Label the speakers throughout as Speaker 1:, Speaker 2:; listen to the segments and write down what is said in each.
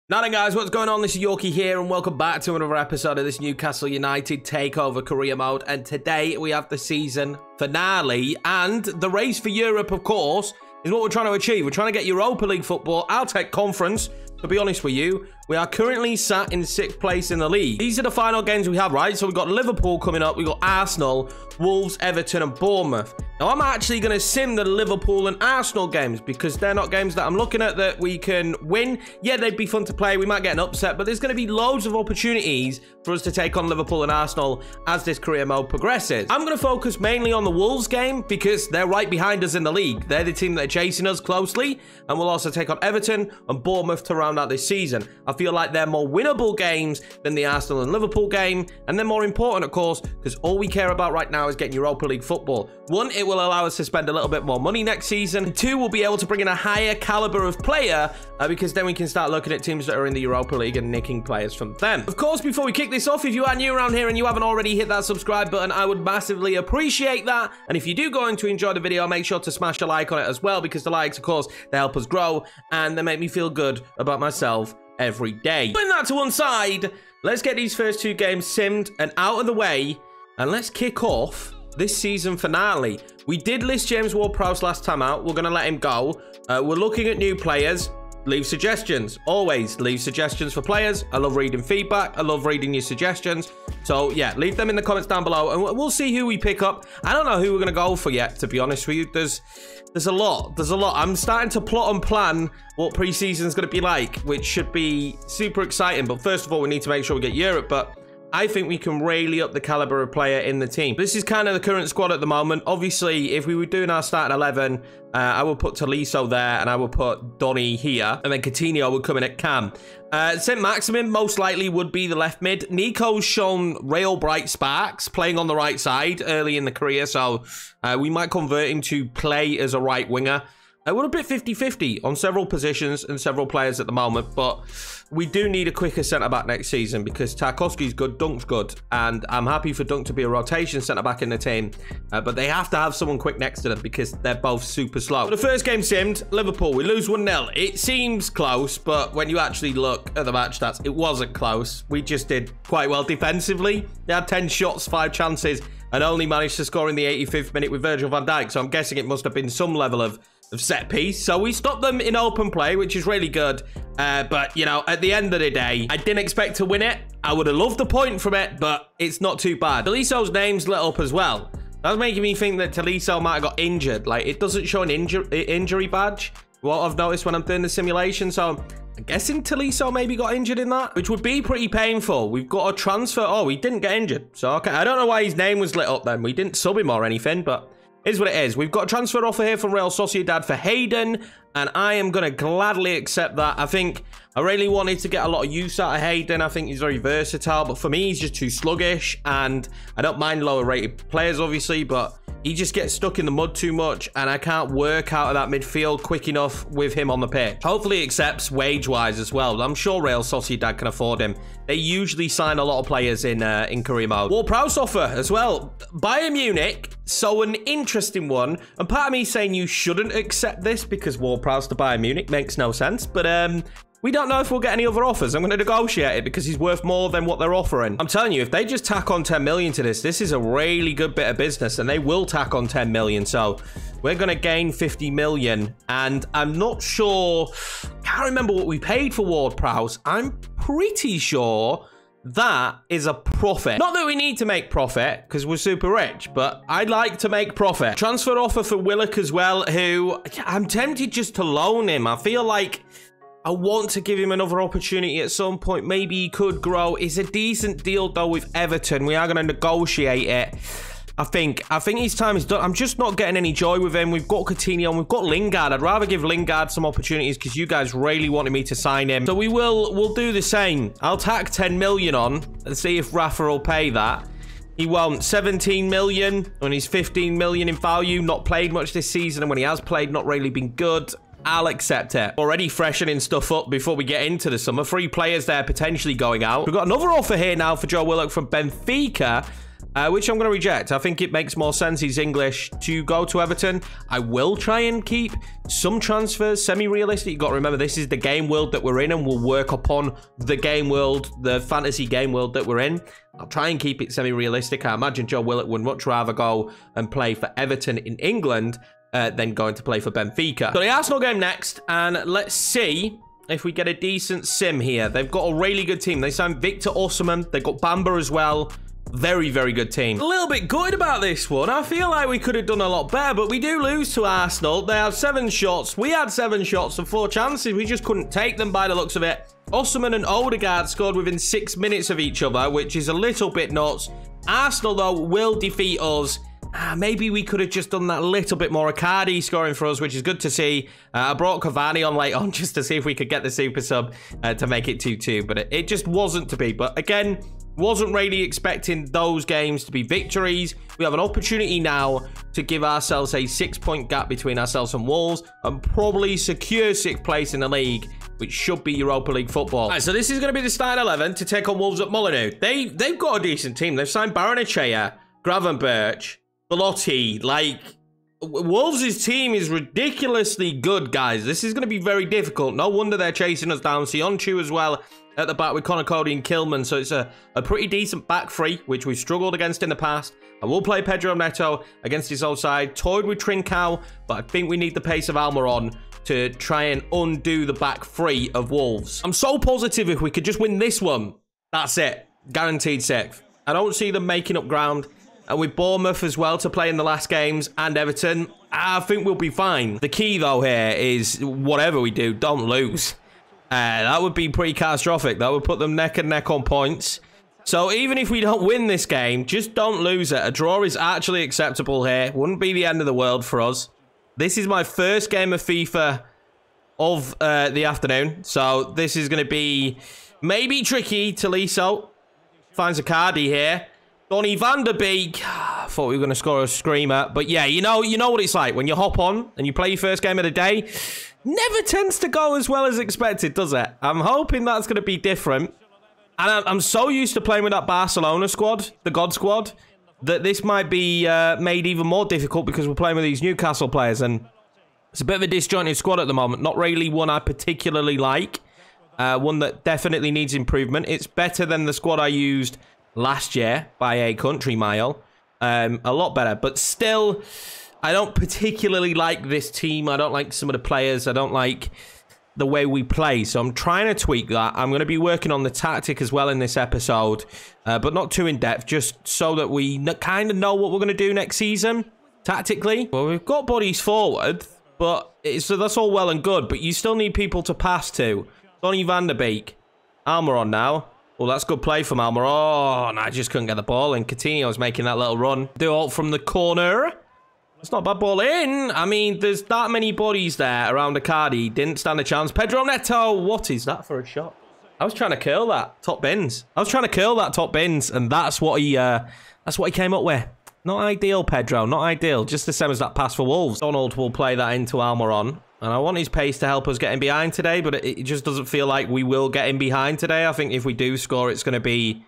Speaker 1: Now then, guys, what's going on? This is Yorkie here, and welcome back to another episode of this Newcastle United Takeover career mode. And today we have the season finale, and the race for Europe, of course, is what we're trying to achieve. We're trying to get Europa League football. I'll take conference. To be honest with you, we are currently sat in 6th place in the league. These are the final games we have, right? So we've got Liverpool coming up. We've got Arsenal, Wolves, Everton, and Bournemouth. Now, I'm actually going to sim the Liverpool and Arsenal games because they're not games that I'm looking at that we can win. Yeah, they'd be fun to play. We might get an upset, but there's going to be loads of opportunities for us to take on Liverpool and Arsenal as this career mode progresses. I'm going to focus mainly on the Wolves game because they're right behind us in the league. They're the team that are chasing us closely, and we'll also take on Everton and Bournemouth to round out this season. I feel like they're more winnable games than the Arsenal and Liverpool game, and they're more important, of course, because all we care about right now is getting Europa League football. One, it will allow us to spend a little bit more money next season. And two, we'll be able to bring in a higher caliber of player because then we can start looking at teams that are in the Europa League and nicking players from them. Of course, before we kick this off, if you are new around here and you haven't already hit that subscribe button, I would massively appreciate that. And if you do go in to enjoy the video, make sure to smash a like on it as well, because the likes, of course, they help us grow and they make me feel good about myself every day. Putting that to one side, let's get these first two games simmed and out of the way, and let's kick off this season finale. We did list James Ward-Prowse last time out. We're going to let him go. We're looking at new players. Leave suggestions. Always leave suggestions for players. I love reading feedback. I love reading your suggestions. So, yeah, leave them in the comments down below, and we'll see who we pick up. I don't know who we're going to go for yet, to be honest with you. There's a lot. There's a lot. I'm starting to plot and plan what preseason is going to be like, which should be super exciting. But first of all, we need to make sure we get Europe. But I think we can really up the caliber of player in the team. This is kind of the current squad at the moment. Obviously, if we were doing our starting 11, I would put Tolisso there, and I would put Donny here, and then Coutinho would come in at cam. Saint-Maximin most likely would be the left mid. Nico's shown real bright sparks playing on the right side early in the career, so we might convert him to play as a right winger. We're a bit 50-50 on several positions and several players at the moment, but we do need a quicker centre-back next season because Tarkowski's good, Dunk's good, and I'm happy for Dunk to be a rotation centre-back in the team, but they have to have someone quick next to them because they're both super slow. So the first game simmed, Liverpool, we lose 1-0. It seems close, but when you actually look at the match stats, it wasn't close. We just did quite well defensively. They had 10 shots, 5 chances, and only managed to score in the 85th minute with Virgil van Dijk, so I'm guessing it must have been some level of set piece. So we stopped them in open play, which is really good. But, you know, at the end of the day, I didn't expect to win it. I would have loved a point from it, but it's not too bad. Tolisso's name's lit up as well. That's making me think that Tolisso might have got injured. Like, it doesn't show an injury badge, what I've noticed when I'm doing the simulation. So I'm guessing Tolisso maybe got injured in that, which would be pretty painful. We've got a transfer. Oh, he didn't get injured. So, okay, I don't know why his name was lit up then. We didn't sub him or anything, but is what it is. We've got a transfer offer here from Real Sociedad for Hayden, and I am going to gladly accept that. I think I really wanted to get a lot of use out of Hayden. I think he's very versatile, but for me, he's just too sluggish, and I don't mind lower rated players, obviously, but he just gets stuck in the mud too much, and I can't work out of that midfield quick enough with him on the pitch. Hopefully, he accepts wage-wise as well. I'm sure Real Sociedad can afford him. They usually sign a lot of players in career mode. Ward-Prowse offer as well. Bayern Munich, so an interesting one. And part of me saying you shouldn't accept this because Ward-Prowse to Bayern Munich makes no sense. But we don't know if we'll get any other offers. I'm going to negotiate it because he's worth more than what they're offering. I'm telling you, if they just tack on 10 million to this is a really good bit of business, and they will tack on 10 million. So we're going to gain 50 million, and I'm not sure, can't remember what we paid for Ward-Prowse. I'm pretty sure that is a profit. Not that we need to make profit because we're super rich, but I'd like to make profit. Transfer offer for Willock as well, who I'm tempted just to loan him. I feel like I want to give him another opportunity at some point. Maybe he could grow. It's a decent deal, though, with Everton. We are going to negotiate it. I think his time is done. I'm just not getting any joy with him. We've got Coutinho and we've got Lingard. I'd rather give Lingard some opportunities because you guys really wanted me to sign him. So we'll do the same. I'll tack 10 million on and see if Rafa will pay that. He won't. 17 million when he's 15 million in value. Not played much this season, and when he has played, not really been good. I'll accept it. Already freshening stuff up before we get into the summer. 3 players there potentially going out. We've got another offer here now for Joe Willock from Benfica. which I'm going to reject. I think it makes more sense. He's English to go to Everton. I will try and keep some transfers semi-realistic. You've got to remember, this is the game world that we're in, and we'll work upon the game world, the fantasy game world that we're in. I'll try and keep it semi-realistic. I imagine Joe Willett would much rather go and play for Everton in England than going to play for Benfica. So the Arsenal game next, and let's see if we get a decent sim here. They've got a really good team. They signed Victor Osimhen. They've got Bamba as well. Very, very good team. A little bit good about this one. I feel like we could have done a lot better, but we do lose to Arsenal. They have 7 shots. We had 7 shots and 4 chances. We just couldn't take them by the looks of it. Osimhen and Odegaard scored within 6 minutes of each other, which is a little bit nuts. Arsenal, though, will defeat us. Maybe we could have just done that little bit more. Icardi scoring for us, which is good to see. I brought Cavani on late on just to see if we could get the super sub to make it 2-2, but it just wasn't to be. But again, wasn't really expecting those games to be victories. We have an opportunity now to give ourselves a 6-point gap between ourselves and Wolves and probably secure 6th place in the league, which should be Europa League football. All right, so this is going to be the starting 11 to take on Wolves at Molineux. They've got a decent team. They've signed Baranachea, Gravenberch, Belotti. Like, Wolves' team is ridiculously good, guys. This is going to be very difficult. No wonder they're chasing us down. Sionchu as well at the back with Connor Cody and Kilman. So it's a pretty decent back three, which we've struggled against in the past. I will play Pedro Neto against his old side. Toyed with Trincao, but I think we need the pace of Almiron to try and undo the back three of Wolves. I'm so positive if we could just win this one, that's it. Guaranteed 6th. I don't see them making up ground. And with Bournemouth as well to play in the last games and Everton, I think we'll be fine. The key, though, here is whatever we do, don't lose. That would be pretty catastrophic. That would put them neck and neck on points. So even if we don't win this game, just don't lose it. A draw is actually acceptable here. Wouldn't be the end of the world for us. This is my first game of FIFA of the afternoon. So this is going to be maybe tricky. Tolisso finds a Cardi here. Donny van der Beek. I thought we were going to score a screamer. But yeah, you know what it's like. When you hop on and you play your first game of the day, never tends to go as well as expected, does it? I'm hoping that's going to be different. And I'm so used to playing with that Barcelona squad, the God squad, that this might be made even more difficult because we're playing with these Newcastle players. And it's a bit of a disjointed squad at the moment. Not really one I particularly like. One that definitely needs improvement. It's better than the squad I used last year by a country mile. A lot better. But still, I don't particularly like this team. I don't like some of the players. I don't like the way we play. So I'm trying to tweak that. I'm going to be working on the tactic as well in this episode. But not too in depth. Just so that we kind of know what we're going to do next season. Tactically. Well, we've got bodies forward. But so that's all well and good. But you still need people to pass to. Donny van der Beek. Almiron now. Well, that's good play from Almiron. Oh, no, I just couldn't get the ball. And Coutinho's making that little run. Do all from the corner. It's not a bad ball in. I mean, there's that many bodies there around Icardi. Didn't stand a chance. Pedro Neto. What is that for a shot? I was trying to curl that. Top bins. I was trying to curl that top bins. And that's what he came up with. Not ideal, Pedro. Not ideal. Just the same as that pass for Wolves. Donald will play that into Almiron. And I want his pace to help us get in behind today, but it just doesn't feel like we will get in behind today. I think if we do score, it's going to be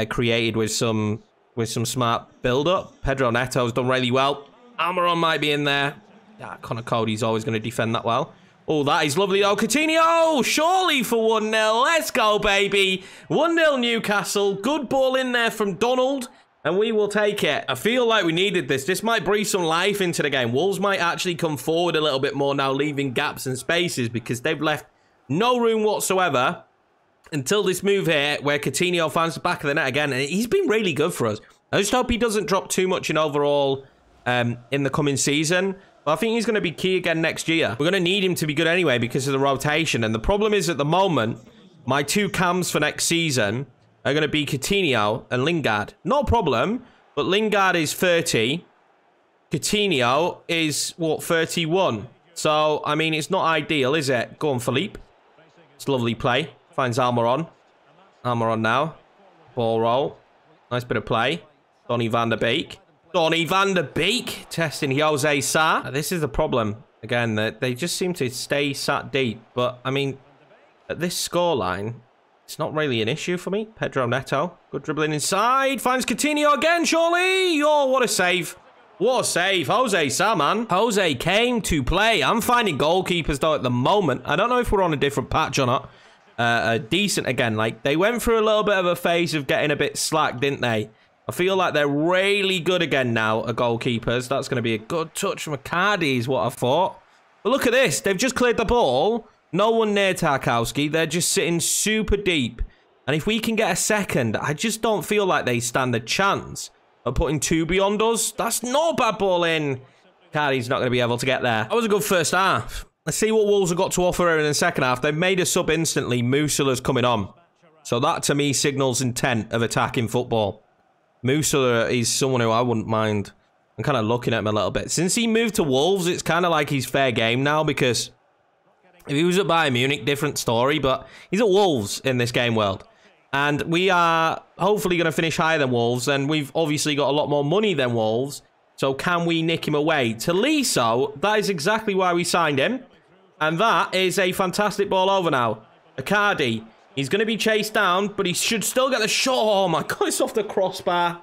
Speaker 1: created with some smart build-up. Pedro Neto's done really well. Almiron might be in there. Yeah, Connor Cody's always going to defend that well. Oh, that is lovely, though. Coutinho, surely for 1-0. Let's go, baby. 1-0 Newcastle. Good ball in there from Donald. And we will take it. I feel like we needed this. This might breathe some life into the game. Wolves might actually come forward a little bit more now, leaving gaps and spaces because they've left no room whatsoever until this move here where Coutinho finds the back of the net again. And he's been really good for us. I just hope he doesn't drop too much in overall in the coming season. But I think he's going to be key again next year. We're going to need him to be good anyway because of the rotation. And the problem is at the moment, my 2 cams for next season are going to be Coutinho and Lingard. No problem, but Lingard is 30. Coutinho is, what, 31? So, I mean, it's not ideal, is it? Go on, Philippe. It's a lovely play. Finds Almiron. Almiron now. Ball roll. Nice bit of play. Donny van der Beek. Donny van der Beek testing Jose Sa. This is the problem. Again, they just seem to stay sat deep. But, I mean, at this scoreline, It's not really an issue for me. Pedro Neto. Good dribbling inside. Finds Coutinho again, surely. Oh, what a save. What a save. Jose Sa, man. Jose came to play. I'm finding goalkeepers, though, at the moment. I don't know if we're on a different patch or not. Decent again. Like, they went through a little bit of a phase of getting a bit slack, didn't they? I feel like they're really good again now, goalkeepers. That's going to be a good touch from Icardi is what I thought. But look at this. They've just cleared the ball. No one near Tarkowski. They're just sitting super deep. And if we can get a second, I just don't feel like they stand a chance of putting two beyond us. That's not a bad ball in. Icardi's not going to be able to get there. That was a good first half. Let's see what Wolves have got to offer here in the second half. They've made a sub instantly. Musiala's coming on. So that, to me, signals intent of attacking football. Musiala is someone who I wouldn't mind. I'm kind of looking at him a little bit. Since he moved to Wolves, it's kind of like he's fair game now because if he was at Bayern Munich, different story, but he's at Wolves in this game world. And we are hopefully going to finish higher than Wolves, and we've obviously got a lot more money than Wolves. So can we nick him away? Tolisso, that is exactly why we signed him. And that is a fantastic ball over now. Icardi, he's going to be chased down, but he should still get the shot. Oh my God, it's off the crossbar.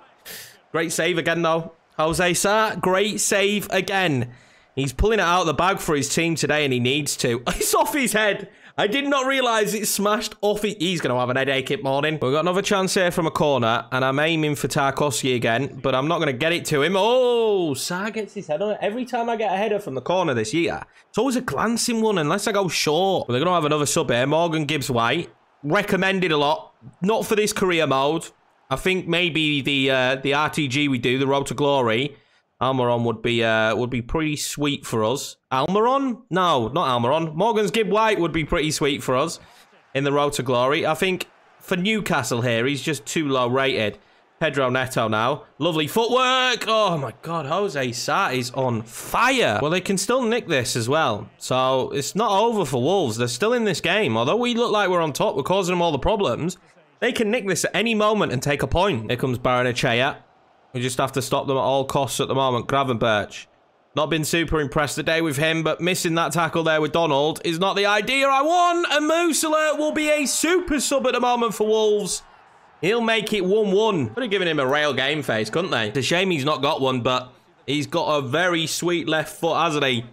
Speaker 1: Great save again, though. Jose Sa, great save again. He's pulling it out of the bag for his team today, and he needs to. It's off his head. I did not realise it smashed off. He's going to have an headache in the morning. We've got another chance here from a corner, and I'm aiming for Tarkowski again, but I'm not going to get it to him. Oh, Sa gets his head on it. Every time I get a header from the corner this year, it's always a glancing one, unless I go short. They're going to have another sub here. Morgan Gibbs-White. Recommended a lot. Not for this career mode. I think maybe the RTG we do, the Road to Glory, Almiron would be pretty sweet for us. Almiron? No, not Almiron. Morgan's Gibb-White would be pretty sweet for us in the Road to Glory. I think for Newcastle here, he's just too low rated. Pedro Neto now. Lovely footwork. Oh my God, Jose Sa is on fire. Well, they can still nick this as well. So it's not over for Wolves. They're still in this game. Although we look like we're on top, we're causing them all the problems. They can nick this at any moment and take a point. Here comes Baranachea. We just have to stop them at all costs at the moment. Gravenberch. Not been super impressed today with him, but missing that tackle there with Donald is not the idea I want. And Musiala will be a super sub at the moment for Wolves. He'll make it 1-1. Could have given him a rail game face, couldn't they? It's a shame he's not got one, but he's got a very sweet left foot, hasn't he?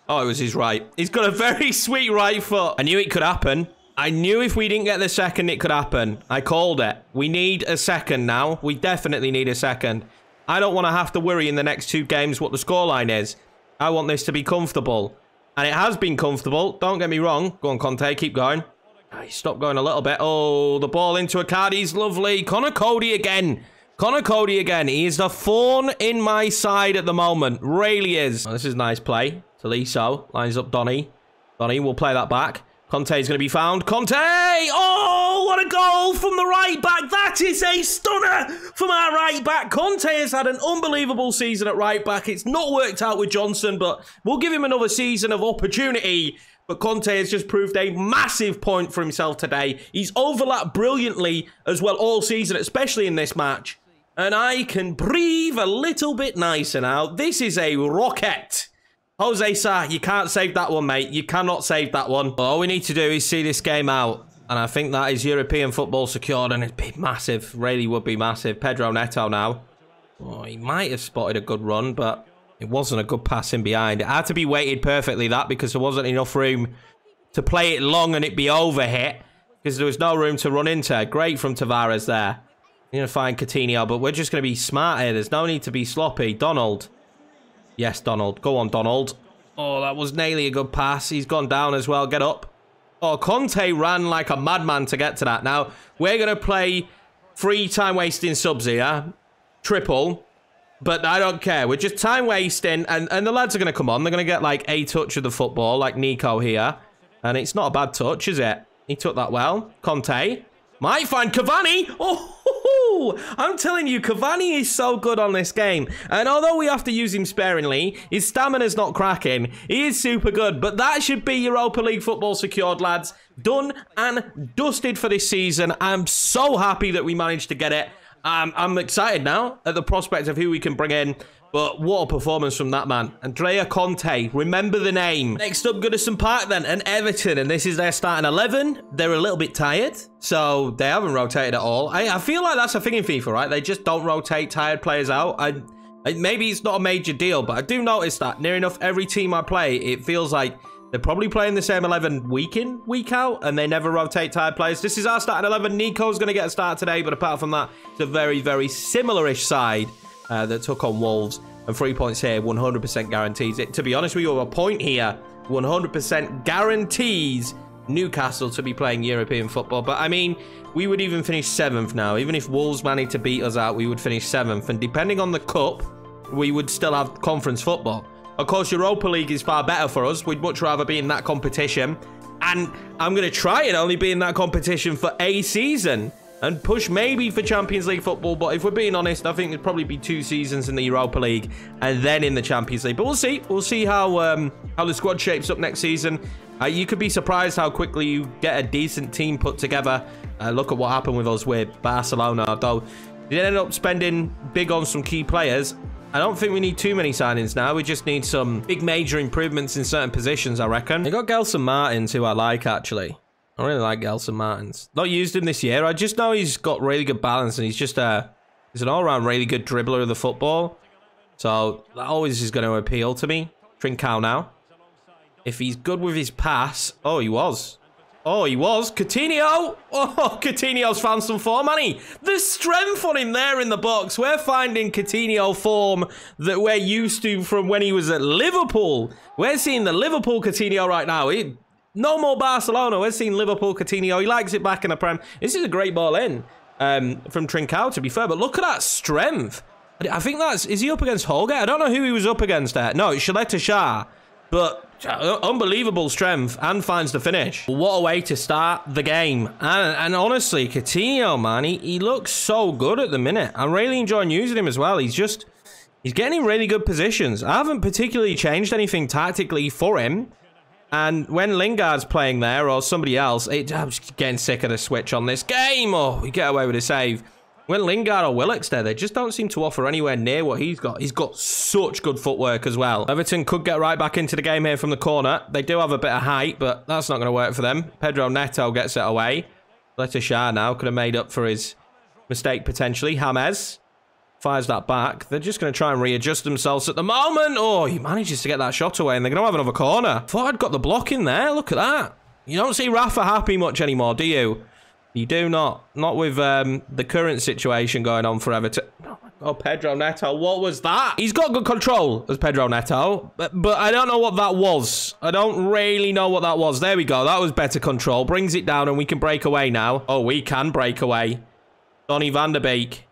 Speaker 1: Oh, it was his right. He's got a very sweet right foot. I knew it could happen. I knew if we didn't get the second, it could happen. I called it. We need a second now. We definitely need a second. I don't want to have to worry in the next two games what the scoreline is. I want this to be comfortable. And it has been comfortable. Don't get me wrong. Go on, Conte. Keep going. Stop going a little bit. Oh, the ball into Icardi's lovely. Connor Cody again. Connor Cody again. He is the thorn in my side at the moment. Really is. Oh, this is nice play. Tolisso lines up Donny. Donny will play that back. Conte's going to be found. Conte! Oh, what a goal from the right back. That is a stunner from our right back. Conte has had an unbelievable season at right back. It's not worked out with Johnson, but we'll give him another season of opportunity. But Conte has just proved a massive point for himself today. He's overlapped brilliantly as well all season, especially in this match. And I can breathe a little bit nicer now. This is a rocket. Jose Sa, you can't save that one, mate. You cannot save that one. All we need to do is see this game out. And I think that is European football secured. And it'd be massive. Really would be massive. Pedro Neto now. Oh, he might have spotted a good run, but it wasn't a good pass in behind. It had to be weighted perfectly, that, because there wasn't enough room to play it long and it be overhit. Because there was no room to run into. Great from Tavares there. You're going to find Coutinho, but we're just going to be smart here. There's no need to be sloppy. Donald. Yes, Donald. Go on, Donald. Oh, that was nearly a good pass. He's gone down as well. Get up. Oh, Conte ran like a madman to get to that. Now, we're going to play 3 time-wasting subs here. Triple. But I don't care. We're just time-wasting. And the lads are going to come on. They're going to get like a touch of the football, like Nico here. And it's not a bad touch, is it? He took that well. Conte. Might find Cavani. Oh, I'm telling you, Cavani is so good on this game. And although we have to use him sparingly, his stamina's not cracking. He is super good. But that should be Europa League football secured, lads. Done and dusted for this season. I'm so happy that we managed to get it. I'm excited now at the prospect of who we can bring in. But what a performance from that man. Andrea Conte, remember the name. Next up, Goodison Park then, and Everton. And this is their starting 11. They're a little bit tired, so they haven't rotated at all. I feel like that's a thing in FIFA, right? They just don't rotate tired players out. Maybe it's not a major deal, but I do notice that near enough every team I play, it feels like they're probably playing the same 11 week in, week out, and they never rotate tired players. This is our starting 11. Nico's going to get a start today, but apart from that, it's a very, very similar-ish side that took on Wolves, and 3 points here, 100% guarantees it. To be honest with you, a point here, 100% guarantees Newcastle to be playing European football. But I mean, we would even finish 7th now. Even if Wolves managed to beat us out, we would finish 7th. And depending on the cup, we would still have conference football. Of course, Europa League is far better for us. We'd much rather be in that competition. And I'm going to try and only be in that competition for a season and push maybe for Champions League football. But if we're being honest, I think it'd probably be 2 seasons in the Europa League and then in the Champions League. But we'll see. We'll see how the squad shapes up next season. You could be surprised how quickly you get a decent team put together. Look at what happened with us with Barcelona. Though they ended up spending big on some key players. I don't think we need too many signings now. We just need some big major improvements in certain positions, I reckon. They got Gelson Martins, who I like, actually. I really like Gelson Martins. Not used him this year. I just know he's got really good balance, and he's just he's an all-round really good dribbler of the football. So that always is going to appeal to me. Trincao now. If he's good with his pass. Oh, he was. Oh, he was. Coutinho. Oh, Coutinho's found some form, hasn't he? The strength on him there in the box. We're finding Coutinho form that we're used to from when he was at Liverpool. We're seeing the Liverpool Coutinho right now. No more Barcelona. We're seeing Liverpool Coutinho. He likes it back in the Prem. This is a great ball in from Trincao, to be fair. But look at that strength. I think that's... Is he up against Holgate? I don't know who he was up against there. No, it's Shaletta Shah. But unbelievable strength and finds the finish. What a way to start the game. And honestly, Coutinho, man, he looks so good at the minute. I'm really enjoying using him as well. He's getting in really good positions. I haven't particularly changed anything tactically for him. And when Lingard's playing there or somebody else, I'm just getting sick of the switch on this game. Oh, we get away with a save. When Lingard or Willock's there, they just don't seem to offer anywhere near what he's got. He's got such good footwork as well. Everton could get right back into the game here from the corner. They do have a bit of height, but that's not going to work for them. Pedro Neto gets it away. Shaletta Shah now could have made up for his mistake potentially. James fires that back. They're just going to try and readjust themselves at the moment. Oh, he manages to get that shot away, and they're going to have another corner. Thought I'd got the block in there. Look at that. You don't see Rafa happy much anymore, do you? You do not. Not with the current situation going on for Everton. Oh, Pedro Neto. What was that? He's got good control as Pedro Neto, but I don't know what that was. I don't really know what that was. There we go. That was better control. Brings it down, and we can break away now. Oh, we can break away. Donny van der Beek.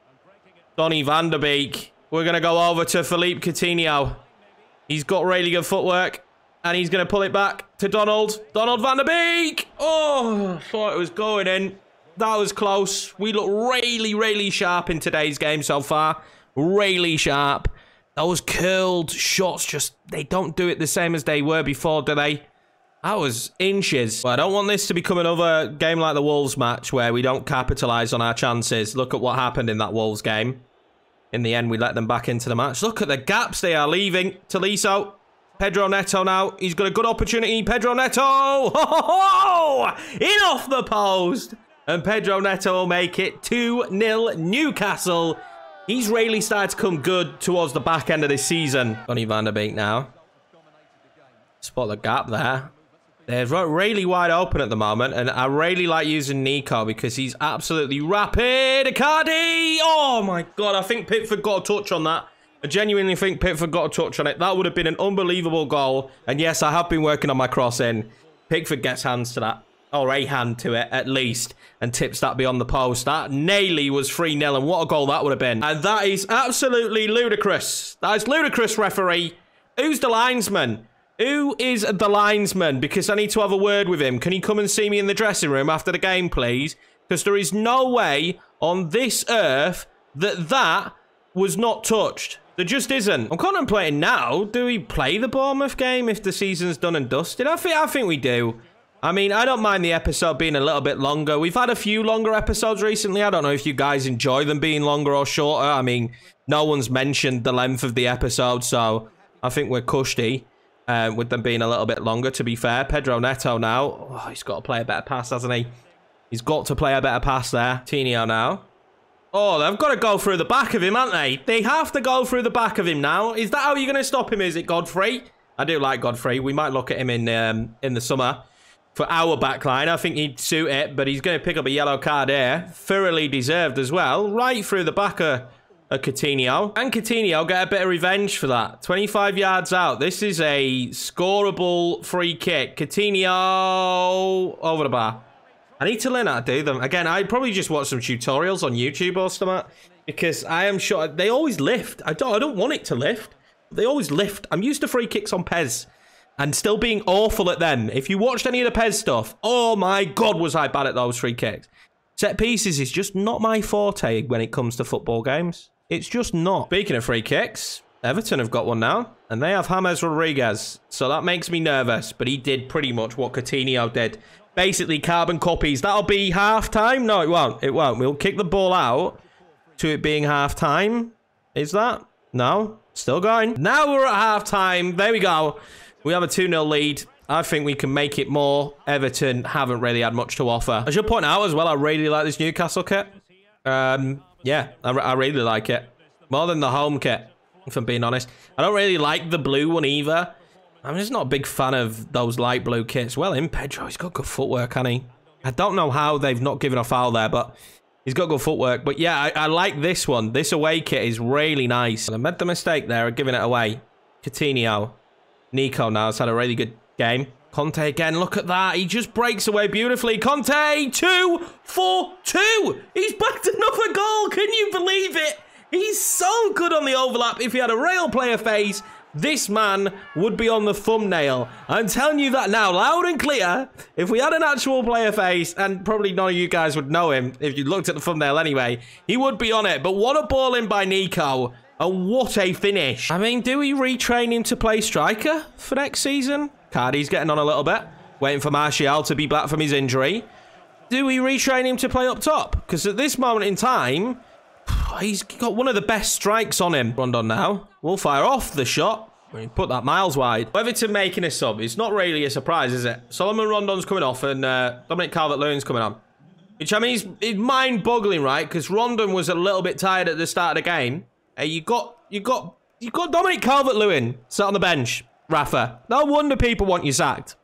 Speaker 1: Donny van der Beek. We're going to go over to Philippe Coutinho. He's got really good footwork. And he's going to pull it back to Donald. Donald van der Beek. Oh, thought it was going in. That was close. We look really, really sharp in today's game so far. Really sharp. Those curled shots, just, they don't do it the same as they were before, do they? That was inches. Well, I don't want this to become another game like the Wolves match where we don't capitalise on our chances. Look at what happened in that Wolves game. In the end, we let them back into the match. Look at the gaps they are leaving. Tolisso. Pedro Neto now. He's got a good opportunity. Pedro Neto. Oh, in off the post. And Pedro Neto will make it 2-0 Newcastle. He's really started to come good towards the back end of this season. Donny van der Beek now. Spot the gap there. They're really wide open at the moment, and I really like using Nico because he's absolutely rapid. Icardi! Oh my god, I think Pickford got a touch on that. I genuinely think Pickford got a touch on it. That would have been an unbelievable goal. And yes, I have been working on my crossing. Pickford gets hands to that. Or a hand to it, at least. And tips that beyond the post. That nearly was 3-0, and what a goal that would have been. And that is absolutely ludicrous. That is ludicrous, referee. Who's the linesman? Who is the linesman? Because I need to have a word with him. Can he come and see me in the dressing room after the game, please? Because there is no way on this earth that that was not touched. There just isn't. I'm contemplating now, do we play the Bournemouth game if the season's done and dusted? I think we do. I mean, I don't mind the episode being a little bit longer. We've had a few longer episodes recently. I don't know if you guys enjoy them being longer or shorter. I mean, no one's mentioned the length of the episode, so I think we're cushy with them being a little bit longer, to be fair. Pedro Neto now. Oh, he's got to play a better pass, hasn't he? He's got to play a better pass there. Coutinho now. Oh, they've got to go through the back of him, haven't they? They have to go through the back of him now. Is that how you're going to stop him? Is it Godfrey? I do like Godfrey. We might look at him in the summer for our backline. I think he'd suit it, but he's going to pick up a yellow card here. Thoroughly deserved as well. Right through the back of Coutinho. And Coutinho get a bit of revenge for that. 25 yards out. This is a scoreable free kick. Coutinho over the bar. I need to learn how to do them. Again, I'd probably just watch some tutorials on YouTube or something, because I am sure they always lift. I don't want it to lift. They always lift. I'm used to free kicks on PES and still being awful at them. If you watched any of the PES stuff, oh my God, was I bad at those free kicks. Set pieces is just not my forte when it comes to football games. It's just not. Speaking of free kicks, Everton have got one now, and they have James Rodriguez. So that makes me nervous, but he did pretty much what Coutinho did. Basically, carbon copies. That'll be half-time? No, it won't. It won't. We'll kick the ball out to it being half-time. Is that? No. Still going. Now we're at half-time. There we go. We have a 2-0 lead. I think we can make it more. Everton haven't really had much to offer. I should point out as well, I really like this Newcastle kit. Yeah, I really like it. More than the home kit, if I'm being honest. I don't really like the blue one either. I'm just not a big fan of those light blue kits. Well, in Pedro, he's got good footwork, hasn't he? I don't know how they've not given a foul there, but he's got good footwork. But yeah, I like this one. This away kit is really nice. And I made the mistake there of giving it away. Coutinho. Nico now has had a really good game. Conte again, look at that. He just breaks away beautifully. Conte, 2-4-2. He's backed another goal. Can you believe it? He's so good on the overlap. If he had a real player face, this man would be on the thumbnail. I'm telling you that now, loud and clear. If we had an actual player face, and probably none of you guys would know him if you looked at the thumbnail anyway, he would be on it. But what a ball in by Nico. And what a finish. I mean, do we retrain him to play striker for next season? Cardi's getting on a little bit. Waiting for Martial to be back from his injury. Do we retrain him to play up top? Because at this moment in time, he's got one of the best strikes on him. Rondon now. We'll fire off the shot. We put that miles wide. Everton making a sub. It's not really a surprise, is it? Solomon Rondon's coming off and Dominic Calvert-Lewin's coming on. Which, I mean, is mind-boggling, right? Because Rondon was a little bit tired at the start of the game. You got Dominic Calvert-Lewin sat on the bench, Rafa. No wonder people want you sacked.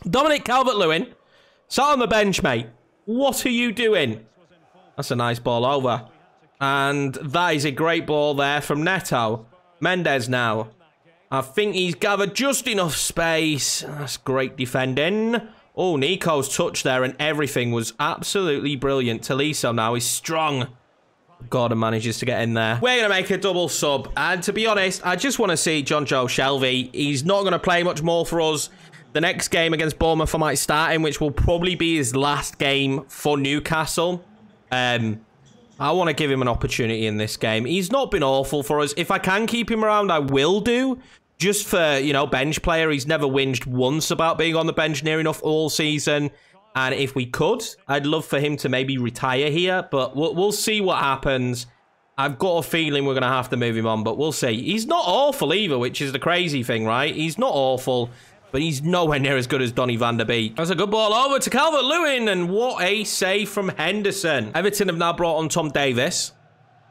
Speaker 1: Dominic Calvert-Lewin sat on the bench, mate. What are you doing? That's a nice ball over. And that is a great ball there from Neto. Mendes now. I think he's gathered just enough space. That's great defending. Oh, Nico's touch there and everything was absolutely brilliant. Tolisso now is strong. Gordon manages to get in there. We're going to make a double sub. And to be honest, I just want to see John Joe Shelvey. He's not going to play much more for us. The next game against Bournemouth, I might start him, which will probably be his last game for Newcastle. I want to give him an opportunity in this game. He's not been awful for us. If I can keep him around, I will do. Just for, you know, bench player. He's never whinged once about being on the bench near enough all season. And if we could, I'd love for him to maybe retire here. But we'll see what happens. I've got a feeling we're going to have to move him on, but we'll see. He's not awful either, which is the crazy thing, right? He's not awful, but he's nowhere near as good as Donny van der Beek. That's a good ball over to Calvert-Lewin, and what a save from Henderson. Everton have now brought on Tom Davis.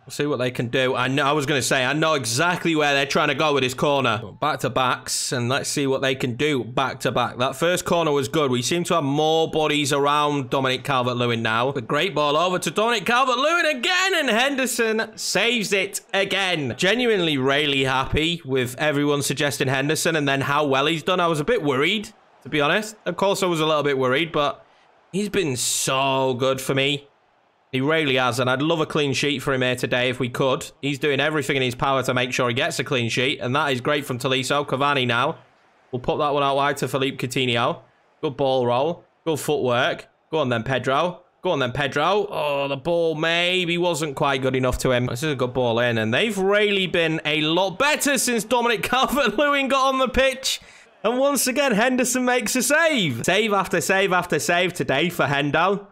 Speaker 1: We'll see what they can do. I was going to say, I know exactly where they're trying to go with this corner. Back-to-backs, and let's see what they can do back-to-back. That first corner was good. We seem to have more bodies around Dominic Calvert-Lewin now. A great ball over to Dominic Calvert-Lewin again, and Henderson saves it again. Genuinely really happy with everyone suggesting Henderson and then how well he's done. I was a bit worried, to be honest. Of course, I was a little bit worried, but he's been so good for me. He really has, and I'd love a clean sheet for him here today if we could. He's doing everything in his power to make sure he gets a clean sheet, and that is great from Tolisso. Cavani now. We'll put that one out wide to Philippe Coutinho. Good ball roll. Good footwork. Go on then, Pedro. Go on then, Pedro. Oh, the ball maybe wasn't quite good enough to him. This is a good ball in, and they've really been a lot better since Dominic Calvert-Lewin got on the pitch. And once again, Henderson makes a save. Save after save after save today for Hendo.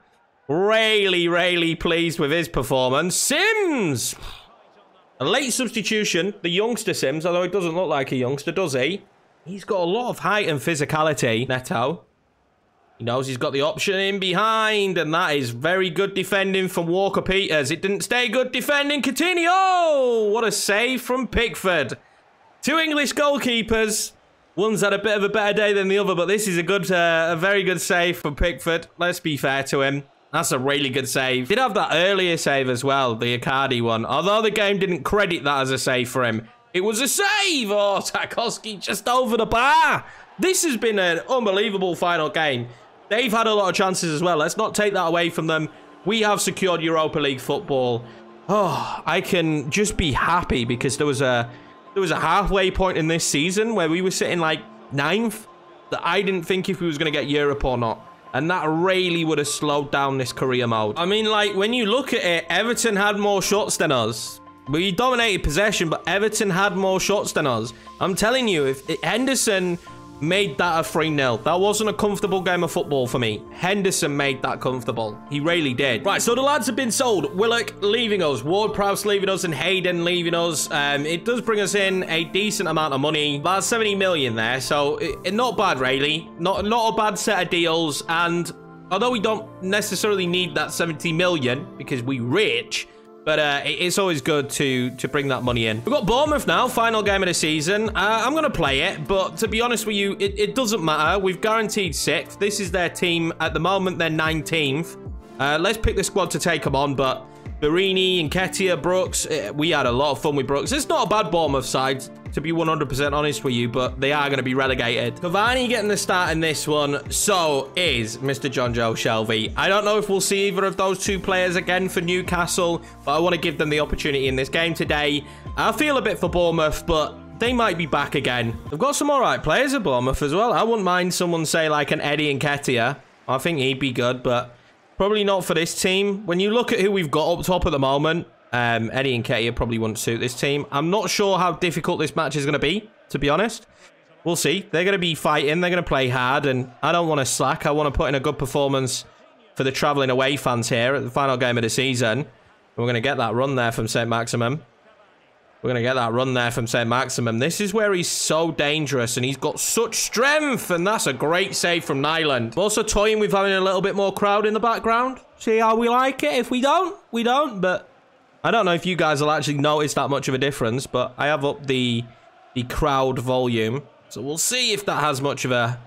Speaker 1: Really, really pleased with his performance. Sims! A late substitution, the youngster Sims, although it doesn't look like a youngster, does he? He's got a lot of height and physicality, Neto. He knows he's got the option in behind, and that is very good defending from Walker-Peters. It didn't stay good defending. Coutinho! What a save from Pickford. Two English goalkeepers. One's had a bit of a better day than the other, but this is a very good save from Pickford. Let's be fair to him. That's a really good save. Did have that earlier save as well, the Icardi one. Although the game didn't credit that as a save for him. It was a save! Oh, Tarkowski just over the bar. This has been an unbelievable final game. They've had a lot of chances as well. Let's not take that away from them. We have secured Europa League football. Oh, I can just be happy because there was a halfway point in this season where we were sitting like 9th that I didn't think if we was going to get Europe or not. And that really would have slowed down this career mode. I mean, like, when you look at it, Everton had more shots than us. We dominated possession, but Everton had more shots than us. I'm telling you, if Henderson made that a 3-0, that wasn't a comfortable game of football for me. Henderson made that comfortable. He really did. Right, so the lads have been sold. Willock leaving us, Ward-Prowse leaving us, and Hayden leaving us. It does bring us in a decent amount of money. About 70 million there, so not bad, really. Not a bad set of deals, and although we don't necessarily need that 70 million because we're rich, but it's always good to bring that money in. We've got Bournemouth now, final game of the season. I'm going to play it, but to be honest with you, it doesn't matter. We've guaranteed 6th. This is their team. At the moment, they're 19th. Let's pick the squad to take them on, but Barini, Nketiah, Brooks, we had a lot of fun with Brooks. It's not a bad Bournemouth side, to be 100% honest with you, but they are going to be relegated. Cavani getting the start in this one, so is Mr. John Joe Shelvey. I don't know if we'll see either of those two players again for Newcastle, but I want to give them the opportunity in this game today. I feel a bit for Bournemouth, but they might be back again. They've got some alright players at Bournemouth as well. I wouldn't mind someone, say, like an Eddie Nketiah. I think he'd be good, but probably not for this team. When you look at who we've got up top at the moment, Eddie Nketiah probably wouldn't suit this team. I'm not sure how difficult this match is going to be, to be honest. We'll see. They're going to be fighting. They're going to play hard, and I don't want to slack. I want to put in a good performance for the travelling away fans here at the final game of the season. We're going to get that run there from St. Maximum. We're going to get that run there from St. Maximum. This is where he's so dangerous, and he's got such strength, and that's a great save from Nyland. I'm also toying with having a little bit more crowd in the background. See how we like it. If we don't, we don't, but I don't know if you guys will actually notice that much of a difference, but I have upped the crowd volume, so we'll see if that has much of a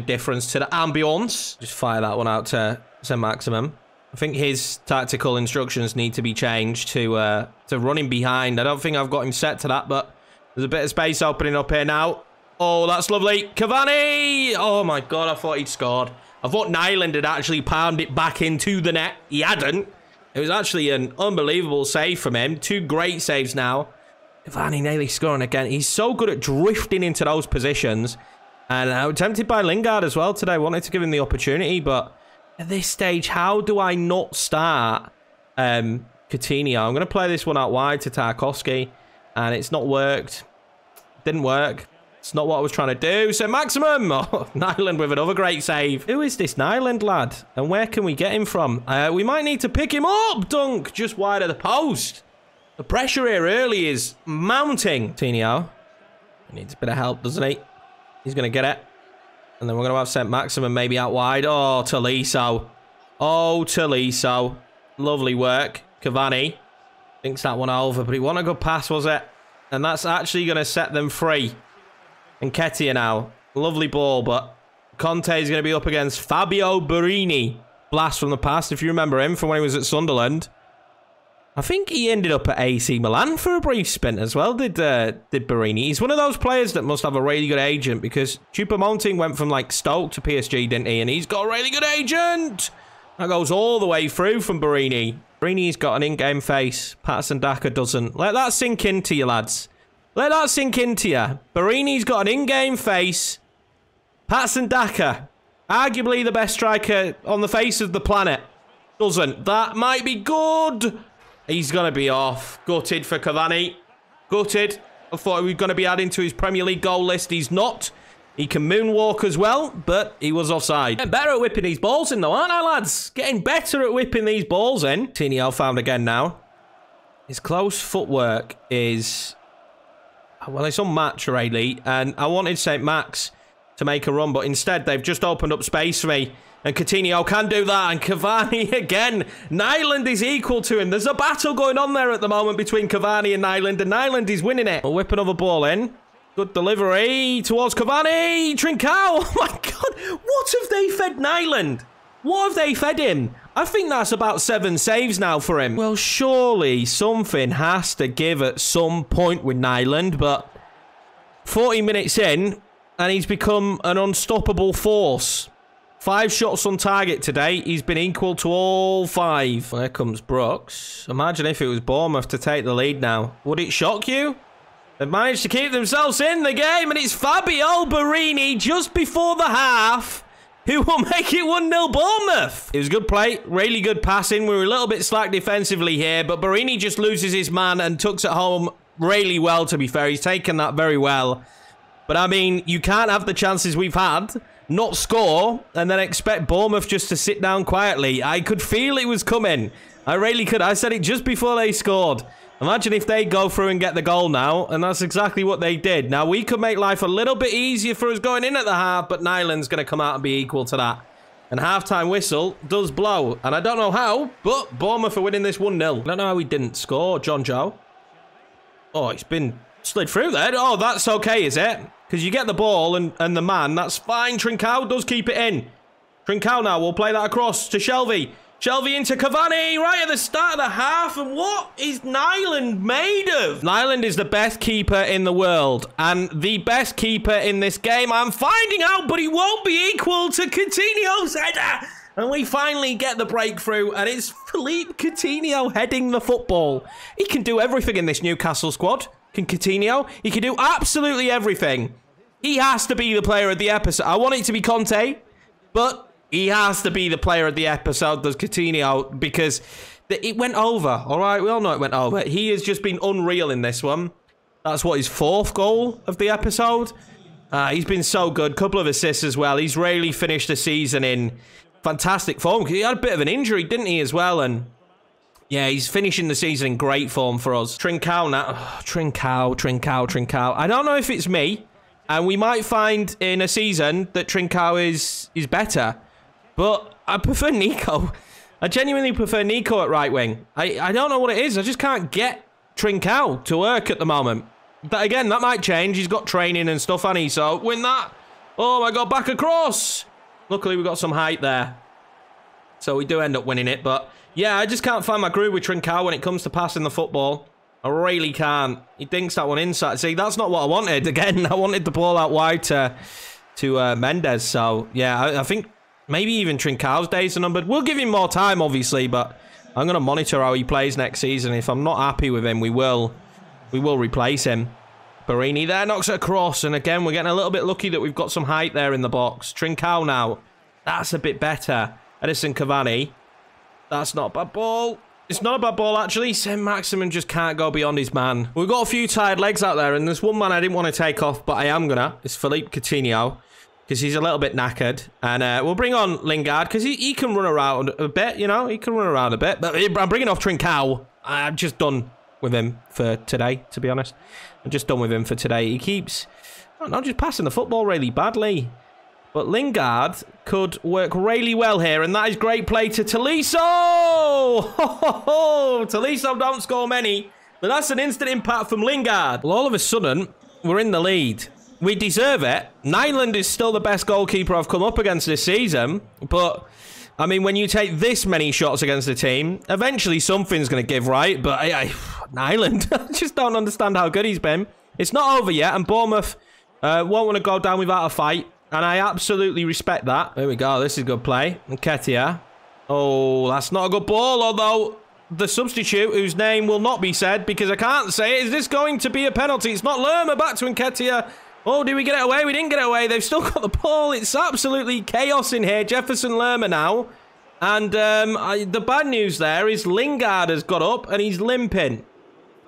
Speaker 1: difference to the ambience. Just fire that one out to St. Maximum. I think his tactical instructions need to be changed to running behind. I don't think I've got him set to that, but there's a bit of space opening up here now. Oh, that's lovely. Cavani! Oh my God, I thought he'd scored. I thought Nyland had actually pounded it back into the net. He hadn't. It was actually an unbelievable save from him. 2 great saves now. Cavani nearly scoring again. He's so good at drifting into those positions. And I was tempted by Lingard as well today. Wanted to give him the opportunity, but at this stage, how do I not start Coutinho? I'm going to play this one out wide to Tarkowski, and it's not worked. Didn't work. It's not what I was trying to do. So Maximum! Oh, Nyland with another great save. Who is this Nyland lad? And where can we get him from? We might need to pick him up. Dunk just wide of the post. The pressure here early is mounting. Coutinho. He needs a bit of help, doesn't he? He's going to get it. And then we're going to have St. Maximum maybe out wide. Oh, Tolisso. Oh, Tolisso. Lovely work. Cavani thinks that one over, but it wasn't a good pass, was it? And that's actually going to set them free. Nketiah now. Lovely ball, but Conte is going to be up against Fabio Barini. Blast from the past, if you remember him from when he was at Sunderland. I think he ended up at AC Milan for a brief stint as well, did Barini. He's one of those players that must have a really good agent, because Choupo-Moting went from like Stoke to PSG, didn't he? And he's got a really good agent. That goes all the way through from Barini. Barini's got an in-game face. Patterson Daka doesn't. Let that sink into you, lads. Let that sink into you. Barini's got an in-game face. Patterson Daka, arguably the best striker on the face of the planet, doesn't. That might be good. He's going to be off. Gutted for Cavani. Gutted. I thought he was going to be adding to his Premier League goal list. He's not. He can moonwalk as well, but he was offside. Getting better at whipping these balls in though, aren't I, lads? Getting better at whipping these balls in. Coutinho found again now. His close footwork is... well, it's unmatched, really. And I wanted St. Max to make a run, but instead they've just opened up space for me. And Coutinho can do that. And Cavani again. Nyland is equal to him. There's a battle going on there at the moment between Cavani and Nyland. And Nyland is winning it. We'll whip another ball in. Good delivery towards Cavani. Trincao. Oh my God. What have they fed Nyland? What have they fed him? I think that's about 7 saves now for him. Well, surely something has to give at some point with Nyland. But 40 minutes in, and he's become an unstoppable force. 5 shots on target today. He's been equal to all 5. There comes Brooks. Imagine if it was Bournemouth to take the lead now. Would it shock you? They've managed to keep themselves in the game, and it's Fabio Borini just before the half who will make it 1-0 Bournemouth. It was good play, really good passing. We were a little bit slack defensively here, but Borini just loses his man and tucks it home really well, to be fair. He's taken that very well. But, I mean, you can't have the chances we've had, not score, and then expect Bournemouth just to sit down quietly. I could feel it was coming. I really could. I said it just before they scored. Imagine if they go through and get the goal now, and that's exactly what they did. Now, we could make life a little bit easier for us going in at the half, but Nyland's going to come out and be equal to that. And half-time whistle does blow. And I don't know how, but Bournemouth are winning this 1-0. I don't know how he didn't score, John Joe. Oh, it's been slid through there. Oh, that's okay, is it? Because you get the ball and the man, that's fine. Trincao does keep it in. Trincao now will play that across to Shelvey. Shelvey into Cavani right at the start of the half. And what is Nyland made of? Nyland is the best keeper in the world. And the best keeper in this game. I'm finding out, but he won't be equal to Coutinho's header. And we finally get the breakthrough. And it's Philippe Coutinho heading the football. He can do everything in this Newcastle squad. Can Coutinho? He can do absolutely everything. He has to be the player of the episode. I want it to be Conte, but he has to be the player of the episode, does Coutinho, because it went over, all right? We all know it went over. He has just been unreal in this one. That's what, his 4th goal of the episode? He's been so good. Couple of assists as well. He's really finished the season in fantastic form. He had a bit of an injury, didn't he, as well? And yeah, he's finishing the season in great form for us. Trincao now. Oh, Trincao. I don't know if it's me. And we might find in a season that Trincao is better. But I prefer Nico. I genuinely prefer Nico at right wing. I don't know what it is. I just can't get Trincao to work at the moment. But again, that might change. He's got training and stuff, hasn't he? So win that. Oh my God, back across. Luckily, we got some height there. So we do end up winning it. But yeah, I just can't find my groove with Trincao when it comes to passing the football. I really can't. He dinks that one inside. See, that's not what I wanted. Again, I wanted the ball out wide to Mendes. So, yeah, I think maybe even Trincao's days are numbered. We'll give him more time, obviously, but I'm going to monitor how he plays next season. If I'm not happy with him, we will replace him. Borini there knocks it across. And again, we're getting a little bit lucky that we've got some height there in the box. Trincao now. That's a bit better. Edison Cavani. That's not a bad ball. It's not a bad ball, actually. Saint-Maximin just can't go beyond his man. We've got a few tired legs out there, and there's one man I didn't want to take off, but I am gonna. It's Philippe Coutinho, because he's a little bit knackered. And we'll bring on Lingard, because he can run around a bit, you know? He can run around a bit. But I'm bringing off Trincao. I'm just done with him for today, to be honest. I'm just done with him for today. He keeps not just passing the football really badly. But Lingard could work really well here, and that is great play to Tolisso! Tolisso don't score many, but that's an instant impact from Lingard. Well, all of a sudden, we're in the lead. We deserve it. Nyland is still the best goalkeeper I've come up against this season, but, I mean, when you take this many shots against the team, eventually something's going to give, right? But Nyland, I just don't understand how good he's been. It's not over yet, and Bournemouth won't want to go down without a fight. And I absolutely respect that. There we go. This is good play. Nketiah. Oh, that's not a good ball. Although the substitute, whose name will not be said because I can't say it, is this going to be a penalty? It's not. Lerma back to Nketiah. Oh, did we get it away? We didn't get it away. They've still got the ball. It's absolutely chaos in here. Jefferson Lerma now. And the bad news there is Lingard has got up and he's limping.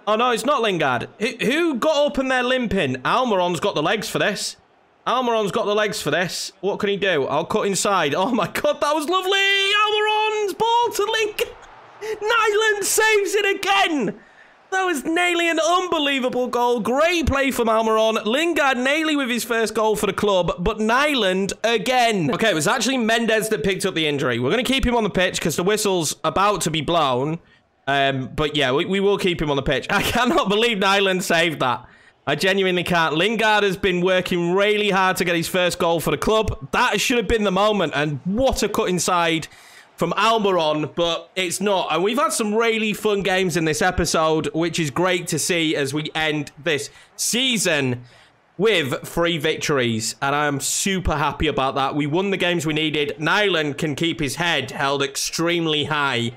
Speaker 1: Oh, no, it's not Lingard. Who got up and they're limping? Almiron's got the legs for this. Almiron's got the legs for this. What can he do? I'll cut inside. Oh my God, that was lovely. Almiron's ball to Lingard. Nyland saves it again. That was nearly an unbelievable goal. Great play from Almiron. Lingard nearly with his first goal for the club, but Nyland again. Okay, it was actually Mendes that picked up the injury. We're going to keep him on the pitch because the whistle's about to be blown. But yeah, we will keep him on the pitch. I cannot believe Nyland saved that. I genuinely can't. Lingard has been working really hard to get his first goal for the club. That should have been the moment. And what a cut inside from Almiron, but it's not. And we've had some really fun games in this episode, which is great to see as we end this season with 3 victories. And I'm super happy about that. We won the games we needed. Nyland can keep his head held extremely high.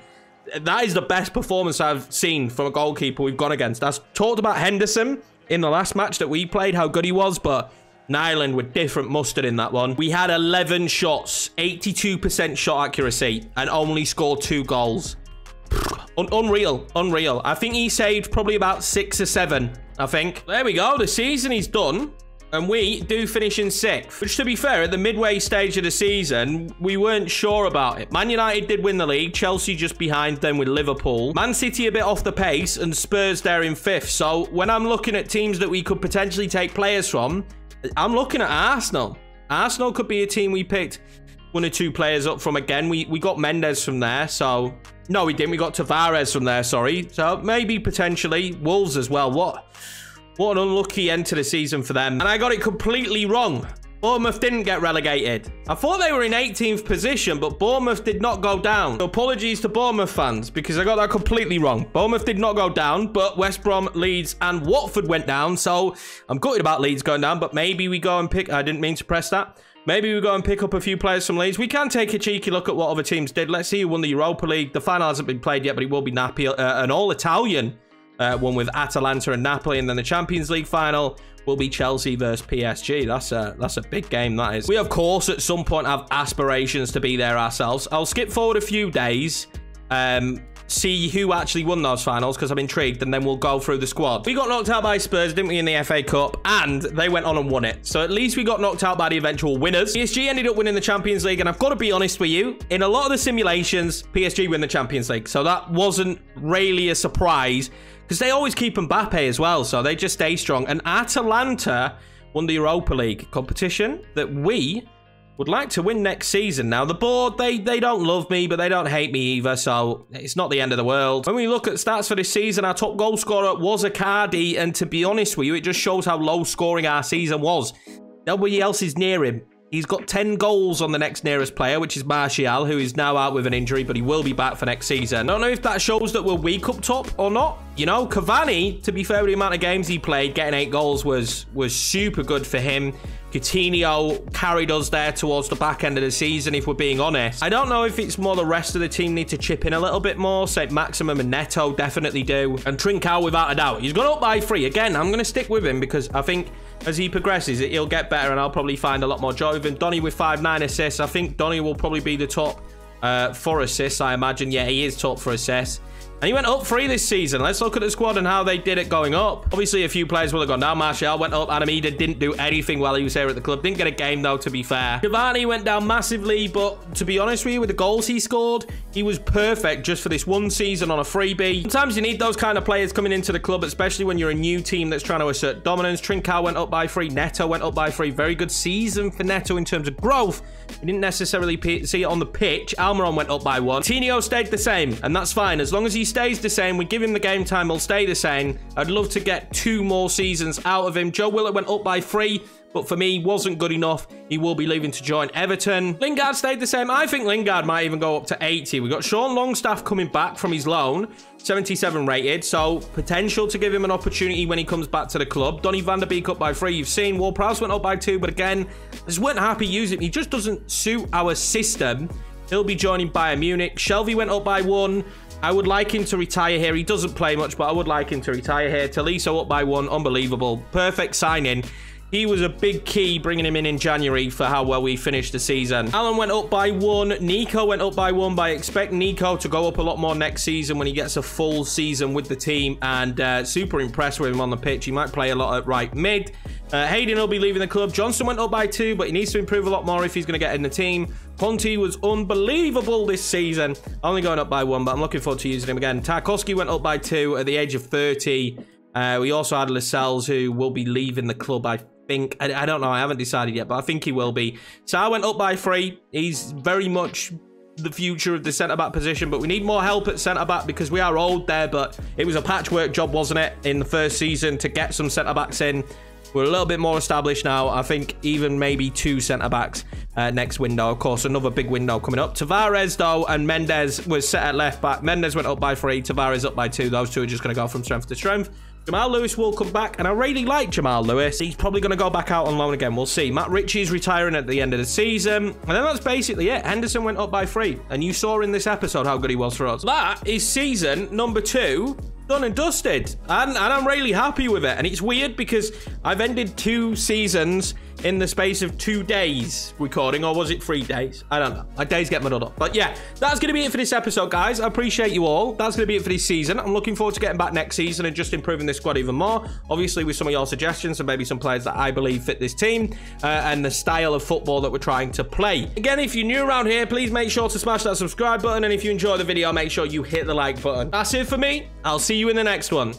Speaker 1: That is the best performance I've seen from a goalkeeper we've gone against. I talked about Henderson in the last match that we played, how good he was, but Nyland with different mustard in that one. We had 11 shots, 82% shot accuracy, and only scored 2 goals. Unreal, unreal. I think he saved probably about 6 or 7, I think. There we go, the season is done, and we do finish in 6th. Which, to be fair, at the midway stage of the season, we weren't sure about it. Man United did win the league, Chelsea just behind them with Liverpool. Man City a bit off the pace, and Spurs there in 5th. So when I'm looking at teams that we could potentially take players from, I'm looking at Arsenal. Arsenal could be a team we picked 1 or 2 players up from again. We got Mendes from there, so... No, we didn't. We got Tavares from there, sorry. So maybe potentially Wolves as well. What an unlucky end to the season for them. And I got it completely wrong. Bournemouth didn't get relegated. I thought they were in 18th position, but Bournemouth did not go down. So apologies to Bournemouth fans, because I got that completely wrong. Bournemouth did not go down, but West Brom, Leeds, and Watford went down. So I'm gutted about Leeds going down, but maybe we go and pick... I didn't mean to press that. Maybe we go and pick up a few players from Leeds. We can take a cheeky look at what other teams did. Let's see who won the Europa League. The final hasn't been played yet, but it will be an all-Italian one with Atalanta and Napoli, and then the Champions League final will be Chelsea versus PSG. That's a big game, that is. We, of course, at some point have aspirations to be there ourselves. I'll skip forward a few days, see who actually won those finals, because I'm intrigued, and then we'll go through the squad. We got knocked out by Spurs, didn't we, in the FA Cup, and they went on and won it. So at least we got knocked out by the eventual winners. PSG ended up winning the Champions League, and I've got to be honest with you, in a lot of the simulations, PSG win the Champions League. So that wasn't really a surprise, because they always keep Mbappe as well, so they just stay strong. And Atalanta won the Europa League competition that we would like to win next season. Now, the board, they don't love me, but they don't hate me either, so it's not the end of the world. When we look at stats for this season, our top goal scorer was Icardi, and to be honest with you, it just shows how low scoring our season was. Nobody else is near him. He's got 10 goals on the next nearest player, which is Martial, who is now out with an injury, but he will be back for next season. I don't know if that shows that we're weak up top or not. You know, Cavani, to be fair with the amount of games he played, getting 8 goals was super good for him. Coutinho carried us there towards the back end of the season, if we're being honest. I don't know if it's more the rest of the team need to chip in a little bit more. St. Maximum and Neto definitely do. And Trincao, without a doubt. He's gone up by 3. Again, I'm going to stick with him because I think as he progresses, he'll get better and I'll probably find a lot more joy with him. Donny with 5-9 assists. I think Donny will probably be the top for assists, I imagine. Yeah, he is top for assists. And he went up 3 this season. Let's look at the squad and how they did it going up. Obviously, a few players will have gone down. Martial went up. Adamida didn't do anything while he was here at the club. Didn't get a game, though, to be fair. Cavani went down massively, but to be honest with you, with the goals he scored, he was perfect just for this one season on a freebie. Sometimes you need those kind of players coming into the club, especially when you're a new team that's trying to assert dominance. Trincao went up by 3. Neto went up by 3. Very good season for Neto in terms of growth. We didn't necessarily see it on the pitch. Almiron went up by 1. Coutinho stayed the same, and that's fine. As long as he stays the same, we give him the game time, he'll stay the same. I'd love to get 2 more seasons out of him. Joe Willett went up by 3, but for me, wasn't good enough. He will be leaving to join Everton. Lingard stayed the same. I think Lingard might even go up to 80. We've got Sean Longstaff coming back from his loan, 77 rated, so potential to give him an opportunity when he comes back to the club. Donny van der Beek up by 3. You've seen Ward-Prowse went up by 2, but again, I just weren't happy using him. He just doesn't suit our system. He'll be joining Bayern Munich. Shelvey went up by 1. I would like him to retire here. He doesn't play much, but I would like him to retire here. Tolisso up by 1. Unbelievable. Perfect signing. He was a big key bringing him in January for how well we finished the season. Alan went up by 1. Nico went up by 1, but I expect Nico to go up a lot more next season when he gets a full season with the team, and super impressed with him on the pitch. He might play a lot at right mid. Hayden will be leaving the club. Johnson went up by 2, but he needs to improve a lot more if he's going to get in the team. Ponti was unbelievable this season. Only going up by 1, but I'm looking forward to using him again. Tarkowski went up by 2 at the age of 30. We also had Lascelles, who will be leaving the club, I think. I don't know. I haven't decided yet, but I think he will be. Sar went up by 3. He's very much the future of the centre-back position, but we need more help at centre-back because we are old there, but it was a patchwork job, wasn't it, in the first season to get some centre-backs in. We're a little bit more established now. I think even maybe 2 centre-backs next window. Of course, another big window coming up. Tavares, though, and Mendes was set at left-back. Mendes went up by 3. Tavares up by 2. Those two are just going to go from strength to strength. Jamal Lewis will come back, and I really like Jamal Lewis. He's probably going to go back out on loan again. We'll see. Matt Ritchie's retiring at the end of the season. And then that's basically it. Henderson went up by 3. And you saw in this episode how good he was for us. That is season number 2. Done and dusted. And I'm really happy with it. And it's weird because I've ended 2 seasons in the space of 2 days recording, or was it 3 days? I don't know. My days get muddled up. But yeah, that's going to be it for this episode, guys. I appreciate you all. That's going to be it for this season. I'm looking forward to getting back next season and just improving this squad even more. Obviously, with some of your suggestions and maybe some players that I believe fit this team and the style of football that we're trying to play. Again, if you're new around here, please make sure to smash that subscribe button. And if you enjoy the video, make sure you hit the like button. That's it for me. I'll see you in the next one.